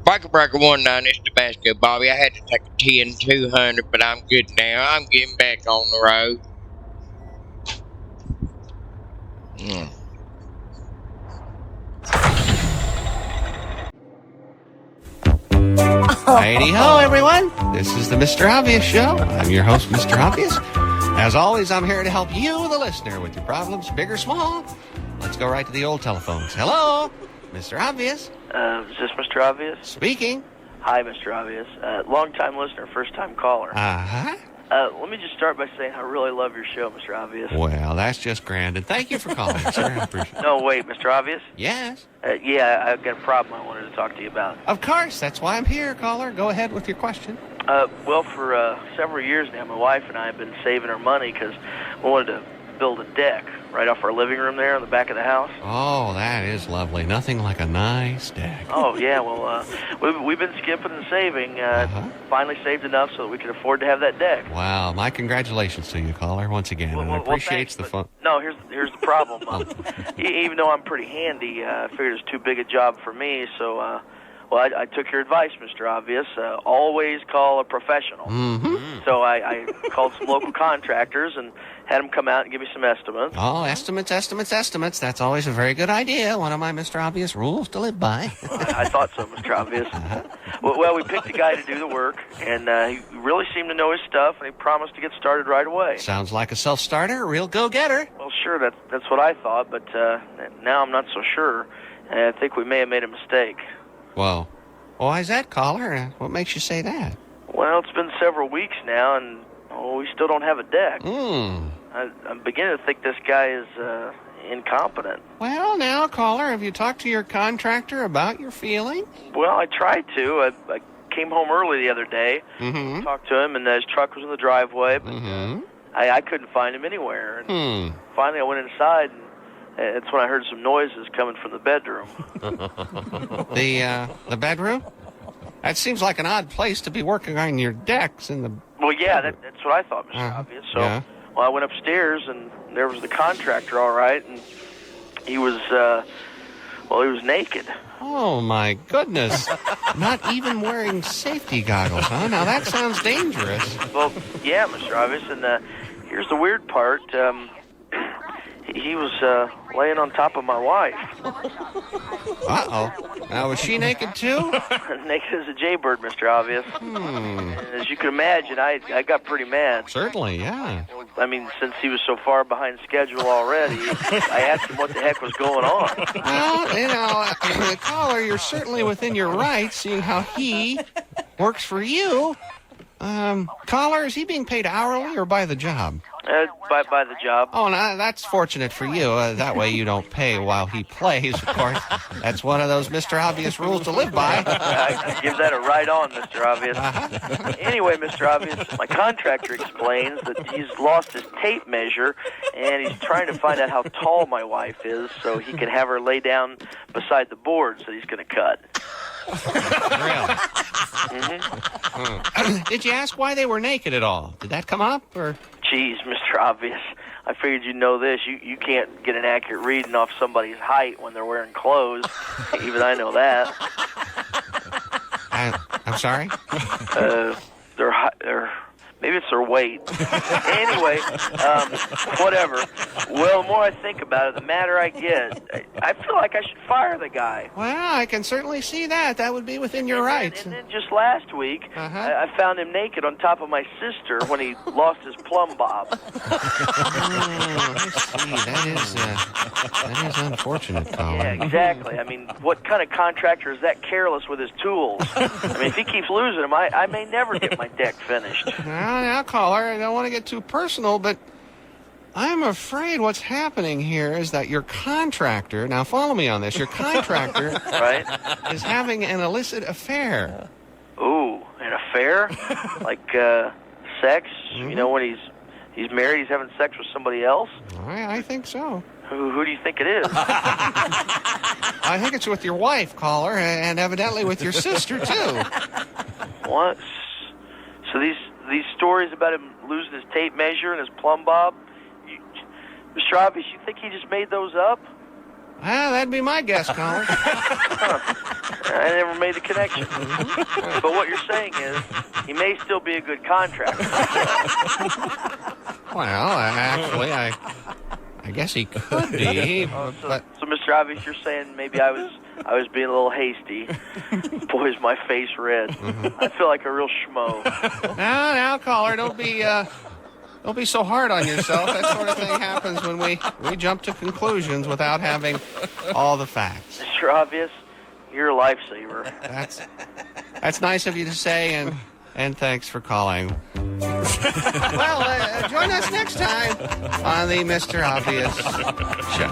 Biker Breaker 19, it's Tobasco Bobby. I had to take a 10-200, but I'm good now. I'm getting back on the road. Mm. Righty ho, everyone. This is the Mr. Obvious Show. I'm your host, Mr. Obvious. As always, I'm here to help you, the listener, with your problems, big or small. Let's go right to the old telephones. Hello, Mr. Obvious. Is this Mr. Obvious? Speaking. Hi, Mr. Obvious. Long-time listener, first-time caller. Uh-huh. Let me just start by saying I really love your show, Mr. Obvious. Well, that's just grand, and thank you for calling, sir. I appreciate it. No, wait, Mr. Obvious? Yes. Yeah, I've got a problem I wanted to talk to you about. Of course, that's why I'm here, caller. Go ahead with your question. Well, for several years now, my wife and I have been saving our money because we wanted to build a deck right off our living room there on the back of the house. Oh, that is lovely. Nothing like a nice deck. Oh, yeah, well, we've been skipping and saving. Finally saved enough so that we could afford to have that deck. Wow, my congratulations to you, caller, once again. Well, and I appreciate the fun. No, here's the problem. Even though I'm pretty handy, I figured it was too big a job for me, so... Well, I took your advice, Mr. Obvious. Always call a professional. Mm-hmm. So I called some local contractors and had them come out and give me some estimates. Oh, estimates. That's always a very good idea. One of my Mr. Obvious rules to live by. I thought so, Mr. Obvious. Well, we picked a guy to do the work, and he really seemed to know his stuff, and he promised to get started right away. Sounds like a self-starter, a real go-getter. Well, sure, that's what I thought, but now I'm not so sure. I think we may have made a mistake. Well, why is that, caller? What makes you say that? Well, it's been several weeks now, and we still don't have a deck. I'm beginning to think this guy is incompetent. Well, now, caller, have you talked to your contractor about your feelings? Well, I tried to. I came home early the other day, talked to him, and his truck was in the driveway, but I couldn't find him anywhere. And finally, I went inside, and it's when I heard some noises coming from the bedroom. The bedroom? That seems like an odd place to be working on your decks in the... Well, yeah, that's what I thought, Mr. Obvious. So, well, I went upstairs, and there was the contractor, all right, and he was, he was naked. Oh, my goodness. Not even wearing safety goggles, huh? Now, that sounds dangerous. Well, yeah, Mr. Obvious, and here's the weird part. He was laying on top of my wife. Uh-oh. Now, was she naked, too? Naked as a jaybird, Mr. Obvious. And as you can imagine, I got pretty mad. Certainly, yeah. I mean, since he was so far behind schedule already, I asked him what the heck was going on. Well, caller, you're certainly within your rights, seeing how he works for you. Caller, is he being paid hourly or by the job? By the job. Oh, no, that's fortunate for you. That way you don't pay while he plays, of course. That's one of those Mr. Obvious rules to live by. I give that a right on, Mr. Obvious. Anyway, Mr. Obvious, my contractor explains that he's lost his tape measure, and he's trying to find out how tall my wife is so he can have her lay down beside the boards that he's going to cut. Really? Did you ask why they were naked at all? Did that come up, or... Jeez, Mr. Obvious, I figured you'd know this. You can't get an accurate reading off somebody's height when they're wearing clothes. Even I know that. I'm sorry? Maybe it's their weight. Anyway, whatever. Well, the more I think about it, the madder I get. I feel like I should fire the guy. Well, I can certainly see that. That would be within your rights. And then just last week, I found him naked on top of my sister when he lost his plumb bob. I see. That is unfortunate, Colin. Yeah, exactly. I mean, what kind of contractor is that careless with his tools? I mean, if he keeps losing them, I may never get my deck finished. Now, caller, I don't want to get too personal, but I'm afraid what's happening here is that your contractor, now follow me on this, your contractor right, is having an illicit affair. Ooh, an affair? Like sex? You know, when he's married, he's having sex with somebody else? I think so. Who do you think it is? I think it's with your wife, caller, and evidently with your sister, too. What? So these stories about him losing his tape measure and his plumb bob, Mr. Obvious, you think he just made those up? Well, that'd be my guess, caller. I never made the connection. But what you're saying is he may still be a good contractor. Well, actually, I guess he could be. So, Mr. Obvious, you're saying maybe I was being a little hasty. Boy, is my face red. I feel like a real schmo. Now, caller, don't be so hard on yourself. That sort of thing happens when we jump to conclusions without having all the facts. Mr. Obvious, you're a lifesaver. That's nice of you to say, and thanks for calling. Well, join us next time on the Mr. Obvious Show.